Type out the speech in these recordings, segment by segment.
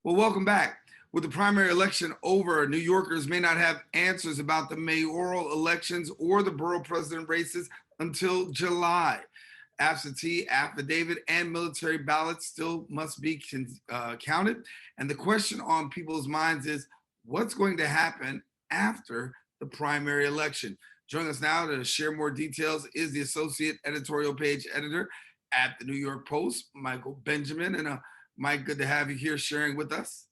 Well, welcome back. With the primary election over, New Yorkers may not have answers about the mayoral elections or the borough president races until July. Absentee, affidavit, and military ballots still must be counted. And the question on people's minds is what's going to happen after the primary election? Joining us now to share more details is the Associate Editorial Page Editor at the New York Post, Michael Benjamin. And Mike, good to have you here sharing with us.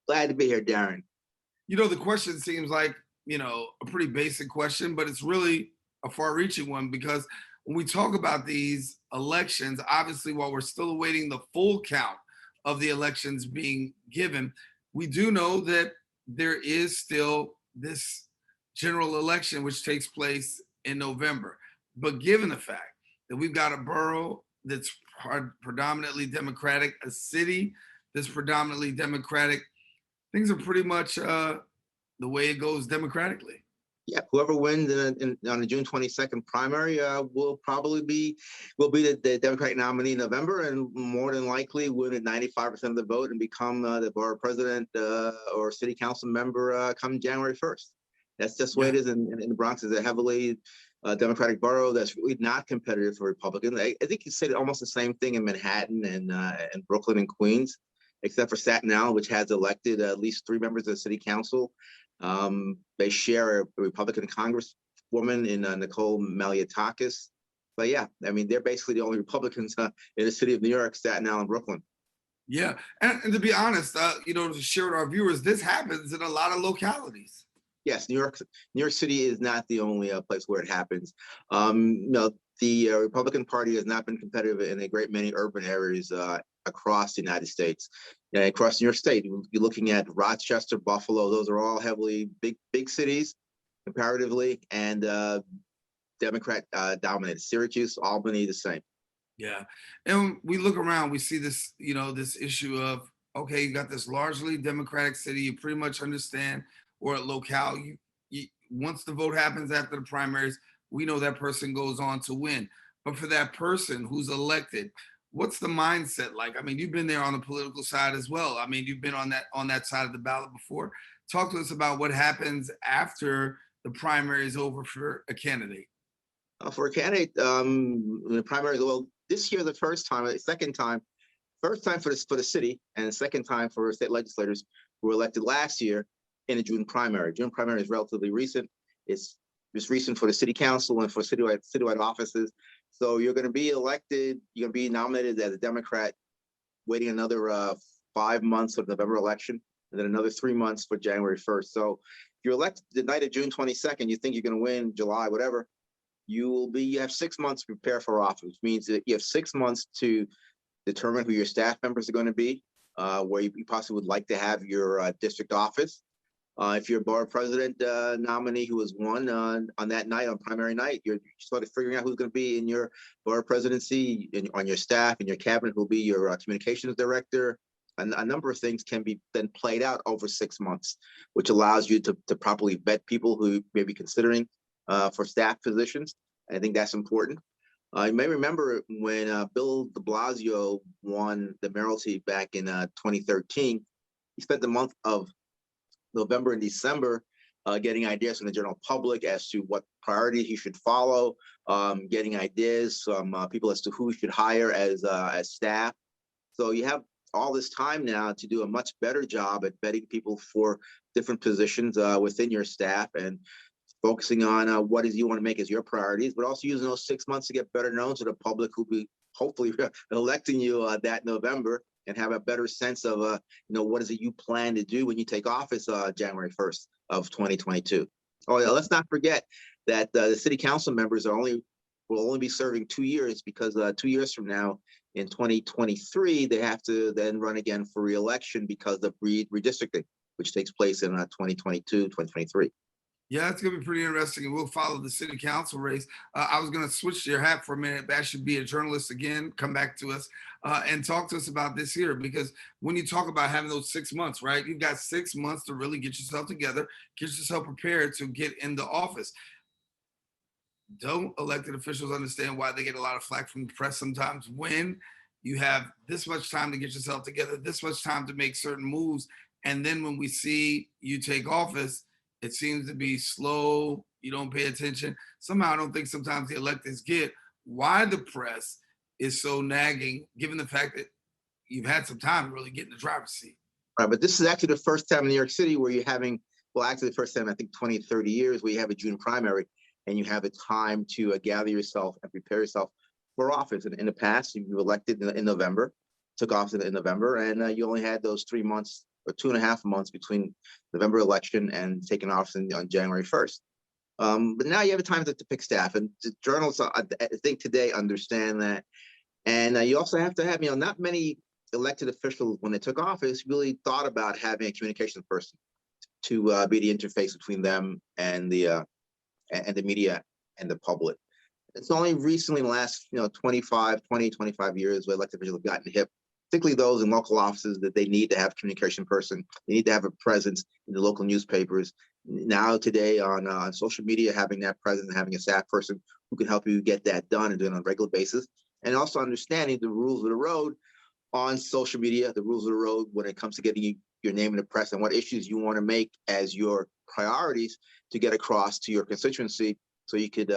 Glad to be here, Darren. The question seems like, a pretty basic question, but it's really a far reaching one because when we talk about these elections, obviously, while we're still awaiting the full count of the elections being given, we do know that there is still this general election which takes place in November. But given the fact that we've got a borough that's predominantly Democratic, a city that's predominantly Democratic, things are pretty much the way it goes democratically. Yeah, whoever wins on the June 22nd primary will be the Democratic nominee in November, and more than likely win at 95% of the vote and become the borough president or city council member come January 1st. That's just the way it is in the Bronx. Is a heavily Democratic borough that's really not competitive for Republicans. I think you said almost the same thing in Manhattan and Brooklyn and Queens, except for Staten Island, which has elected at least 3 members of the city council. They share a Republican congresswoman in Nicole Maliotakis. But yeah, I mean, they're basically the only Republicans in the city of New York, Staten Island, Brooklyn. Yeah, and to be honest, to share with our viewers, this happens in a lot of localities. Yes, New York City is not the only place where it happens. The Republican Party has not been competitive in a great many urban areas across the United States. And across New York State, you're looking at Rochester, Buffalo. Those are all heavily big cities comparatively, and Democrat dominated. Syracuse, Albany, the same. Yeah, and we look around, we see this, this issue of, okay, you got this largely Democratic city, you pretty much understand, or locale, you once the vote happens after the primaries, we know that person goes on to win. But for that person who's elected, what's the mindset like? I mean, you've been there on the political side as well. I mean, you've been on that side of the ballot before. Talk to us about what happens after the primary is over for a candidate. For a candidate, the primaries, well, this year the first time for the city, and the second time for state legislators who were elected last year in a June primary. June primary is relatively recent. It's recent for the city council and for citywide offices. So you're going to be elected, you're going to be nominated as a Democrat, waiting another 5 months for the November election, and then another 3 months for January 1st. So if you're elected the night of June 22nd, you think you're going to win July, whatever, you have 6 months to prepare for office, which means that you have 6 months to determine who your staff members are going to be, where you possibly would like to have your district office. If you're a borough president nominee who has won on that night, on primary night, you're sort of figuring out who's going to be in your borough presidency, on your staff, in your cabinet, who'll be your communications director. A number of things can be then played out over 6 months, which allows you to properly vet people who may be considering for staff positions. I think that's important. You may remember when Bill de Blasio won the mayoralty back in 2013, he spent the month of November and December getting ideas from the general public as to what priority he should follow, getting ideas from people as to who he should hire as staff. So you have all this time now to do a much better job at vetting people for different positions within your staff and focusing on what is you want to make as your priorities, but also using those 6 months to get better known to the public who'll be hopefully electing you that November, and have a better sense of what is it you plan to do when you take office January 1st of 2022. Oh yeah, let's not forget that the city council members will only be serving 2 years, because 2 years from now in 2023 they have to then run again for re-election because of redistricting, which takes place in 2022, 2023. Yeah, it's going to be pretty interesting, and we'll follow the city council race. I was going to switch your hat for a minute. That should be a journalist again. Come back to us and talk to us about this here, because when you talk about having those 6 months, right, you've got 6 months to really get yourself together, get yourself prepared to get into office. Don't elected officials understand why they get a lot of flack from the press sometimes when you have this much time to get yourself together, this much time to make certain moves. And then when we see you take office, it seems to be slow. You don't pay attention. Somehow, I don't think sometimes the electeds get why the press is so nagging, given the fact that you've had some time to really get in the driver's seat. Right, but this is actually the first time in New York City where you're having, well, actually the first time, I think 20, 30 years where you have a June primary and you have a time to gather yourself and prepare yourself for office. And in the past, you were elected in November, took office in November, and you only had those 3 months or 2.5 months between November election and taking office on January 1st. But now you have time to pick staff, and the journalists, I think today, understand that. And you also have to have, not many elected officials, when they took office, really thought about having a communications person to be the interface between them and the media and the public. It's only recently in the last 25 years where elected officials have gotten hip, particularly those in local offices, that they need to have a communication person. They need to have a presence in the local newspapers. Now today on social media, having that presence and having a staff person who can help you get that done and do it on a regular basis, and also understanding the rules of the road on social media, the rules of the road when it comes to getting your name in the press and what issues you want to make as your priorities to get across to your constituency, so you could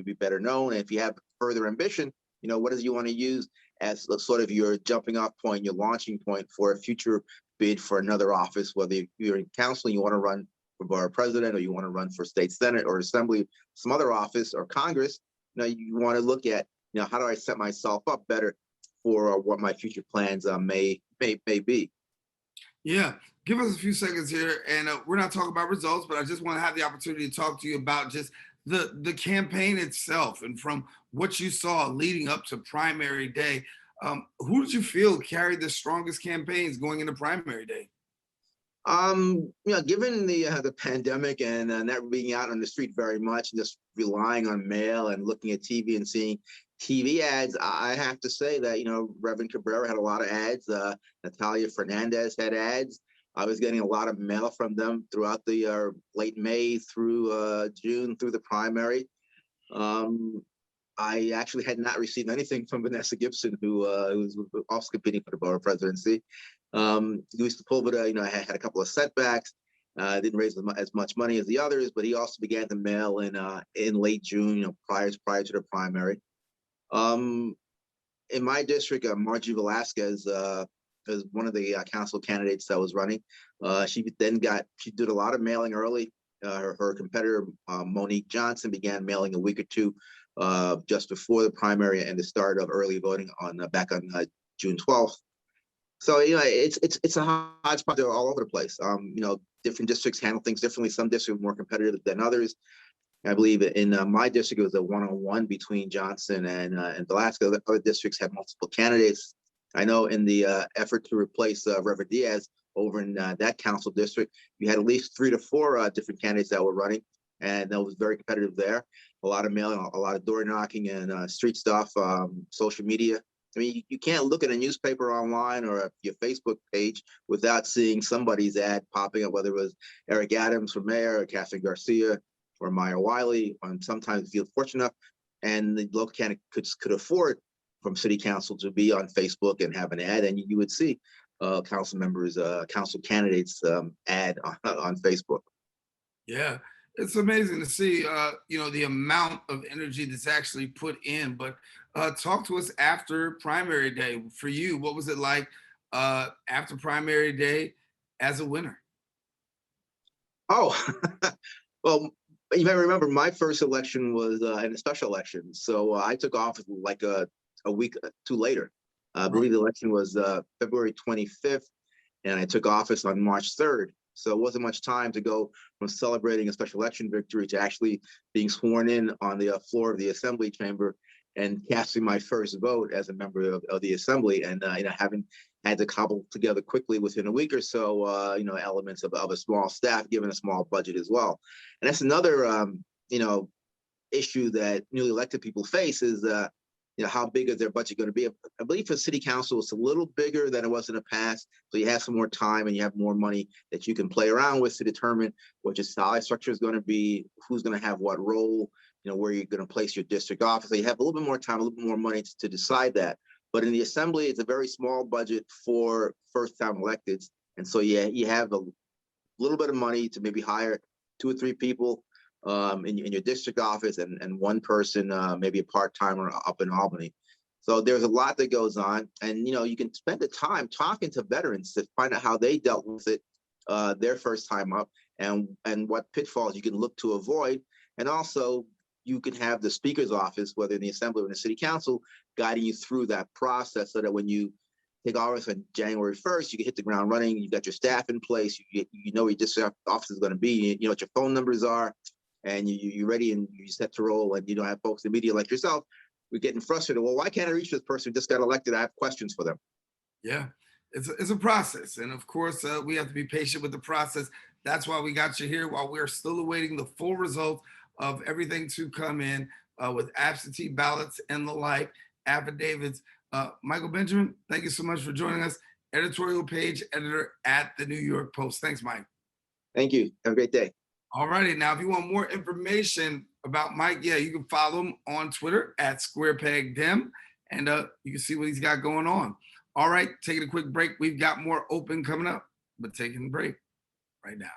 be better known. And if you have further ambition, what is you want to use as sort of your jumping off point, your launching point for a future bid for another office, whether you're in council, you want to run for borough president, or you want to run for state senate or assembly, some other office, or Congress. You want to look at, how do I set myself up better for what my future plans may be. Yeah, give us a few seconds here, and we're not talking about results, but I just want to have the opportunity to talk to you about just the campaign itself, and from what you saw leading up to primary day. Who did you feel carried the strongest campaigns going into primary day? Given the pandemic and not being out on the street very much, and just relying on mail and looking at TV and seeing TV ads, I have to say that Reverend Cabrera had a lot of ads. Natalia Fernandez had ads. I was getting a lot of mail from them throughout the late May through June through the primary. I actually had not received anything from Vanessa Gibson, who was also competing for the borough presidency. Luis Sepulveda, had a couple of setbacks. Didn't raise as much money as the others, but he also began to mail in late June, prior to the primary. In my district, Margie Velasquez is one of the council candidates that was running. She did a lot of mailing early. Her competitor, Monique Johnson, began mailing a week or two just before the primary and the start of early voting back on June 12th. So it's a hodgepodge. They're all over the place. Different districts handle things differently. Some districts are more competitive than others. I believe in my district, it was a one-on-one between Johnson and Velasquez. Other districts had multiple candidates. I know in the effort to replace Reverend Diaz over in that council district, you had at least 3 to 4 different candidates that were running, and that was very competitive there. A lot of mailing, a lot of door knocking and street stuff, social media. I mean, you can't look at a newspaper online or your Facebook page without seeing somebody's ad popping up, whether it was Eric Adams for mayor, or Catherine Garcia, or Maya Wiley. And sometimes if you're fortunate enough and the local candidate could afford from city council to be on Facebook and have an ad, and you would see council members, council candidates ad on Facebook. Yeah, it's amazing to see, the amount of energy that's actually put in. But talk to us after primary day. For you, what was it like after primary day as a winner? Oh, well, you may remember my first election was in a special election. So I took office like a week too later. I believe the election was February 25th, and I took office on March 3rd. So it wasn't much time to go from celebrating a special election victory to actually being sworn in on the floor of the assembly chamber and casting my first vote as a member of the assembly, and having had to cobble together quickly within a week or so, elements of a small staff, given a small budget as well. And that's another, issue that newly elected people face is, how big is their budget going to be? I believe for city council, it's a little bigger than it was in the past. So you have some more time and you have more money that you can play around with to determine what your salary structure is going to be, who's going to have what role, where you're going to place your district office. So you have a little bit more time, a little bit more money to decide that. But in the assembly, it's a very small budget for first-time electeds. And so you have a little bit of money to maybe hire 2 or 3 people in your district office and one person, maybe a part-timer up in Albany. So there's a lot that goes on. And, you can spend the time talking to veterans to find out how they dealt with it their first time up and what pitfalls you can look to avoid. And also, you can have the speaker's office, whether in the assembly or in the city council, guiding you through that process so that when you take office on January 1st, you can hit the ground running. You got your staff in place. You know where your district office is going to be. You know what your phone numbers are, and you're ready and you're set to roll. And you don't have folks in the media like yourself. We're getting frustrated. Well, why can't I reach this person who just got elected? I have questions for them. Yeah, it's a process. And of course, we have to be patient with the process. That's why we got you here while we're still awaiting the full results of everything to come in with absentee ballots and the like, affidavits. Michael Benjamin, thank you so much for joining us. Editorial page editor at the New York Post. Thanks, Mike. Thank you. Have a great day. All righty. Now, if you want more information about Mike, yeah, you can follow him on Twitter at SquarePegDem, and you can see what he's got going on. All right, taking a quick break. We've got more open coming up, but taking a break right now.